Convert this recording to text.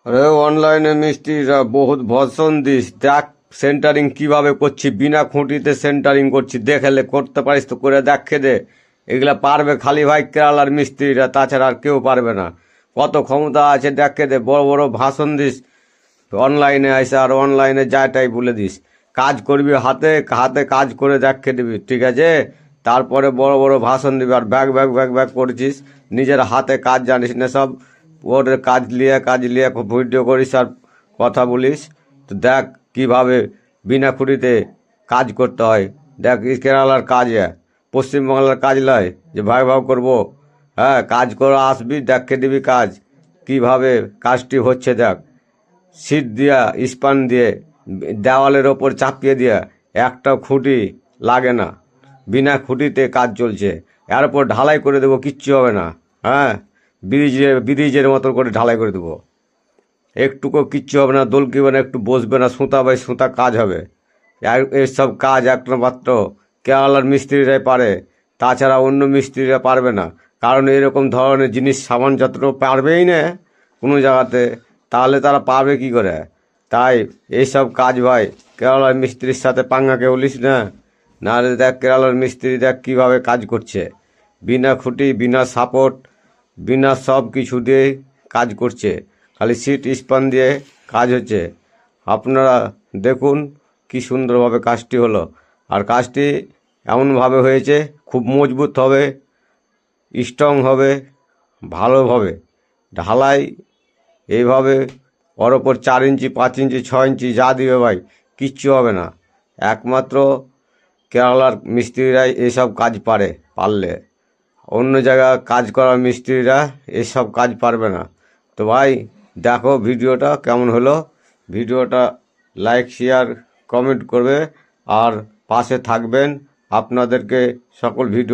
আরে অনলাইনে মিস্ত্রিরা বহুত ভর্সন দিস। দেখ সেন্টারিং কিভাবে করছি, বিনা খুঁটিতে সেন্টারিং করছি। দেখালে করতে পারিস তো করে দেখে দে। এগুলা পারবে খালি ভাই কেরালার মিস্ত্রিরা, তাছাড়া আর কেউ পারবে না। কত ক্ষমতা আছে দেখে দে। বড় বড় ভাষণ দিস অনলাইনে আইসে, আর অনলাইনে যাটাই বলে দিস। কাজ করবি হাতে হাতে কাজ করে দেখে দিবি, ঠিক আছে? তারপরে বড় বড় ভাষণ দিবি আর ব্যাগ ব্যাগ ব্যাগ ব্যাগ করছিস। নিজের হাতে কাজ জানিস না সব। ওর কাজ লিয়ে ভিডিও করিস আর কথা বলিস। তো দেখ কিভাবে বিনা খুঁটিতে কাজ করতে হয়। দেখ কেরালার কাজ, পশ্চিমবাংলার কাজ নয় যে ভাগ ভাগ করবো। হ্যাঁ, কাজ করে আসবি, দেখে দিবি কাজ কিভাবে কাজটি হচ্ছে। দেখ সিট দিয়া স্পান দিয়ে দেওয়ালের ওপর চাপিয়ে দিয়া একটা খুঁটি লাগে না, বিনা খুঁটিতে কাজ চলছে। এর উপর ঢালাই করে দেবো, কিচ্ছু হবে না। হ্যাঁ, ব্রিজের মতো করে ঢালাই করে দেবো, একটুকু কিচ্ছু হবে না। দোলকিবে না, একটু বসবে না, সুতা বাই সুতা কাজ হবে। এসব কাজ একমাত্র কেরালার মিস্ত্রিরাই পারে, তাছাড়া অন্য মিস্ত্রিরা পারবে না। কারণ এরকম ধরনের জিনিস সামানপত্র পারবেই না কোনো জায়গাতে, তাহলে তারা পাবে কি করে? তাই এইসব কাজ ভাই কেরালার মিস্ত্রির সাথে পাঙ্গাকে বলিস না। নাহলে দেখ কেরালার মিস্ত্রি দেখ কীভাবে কাজ করছে, বিনা খুঁটি বিনা সাপোর্ট বিনা সব কিছু দিয়ে কাজ করছে। খালি সিট স্পান দিয়ে কাজ হচ্ছে। আপনারা দেখুন কি সুন্দরভাবে কাজটি হলো। আর কাজটি এমনভাবে হয়েছে, খুব মজবুত হবে, স্ট্রং হবে, ভালোভাবে ঢালাই এইভাবে। ওর ওপর 4 ইঞ্চি 5 ইঞ্চি 6 ইঞ্চি যা দিবে ভাই কিচ্ছু হবে না। একমাত্র কেরালার মিস্ত্রিরাই এসব কাজ পারে। পারলে অন্য জায়গায় কাজ করা মিস্ত্রিরা এসব কাজ পারবে না। তো ভাই দেখো ভিডিওটা কেমন হলো। ভিডিওটা লাইক শেয়ার কমেন্ট করবে আর পাশে থাকবেন। আপনাদেরকে সকল ভিডিও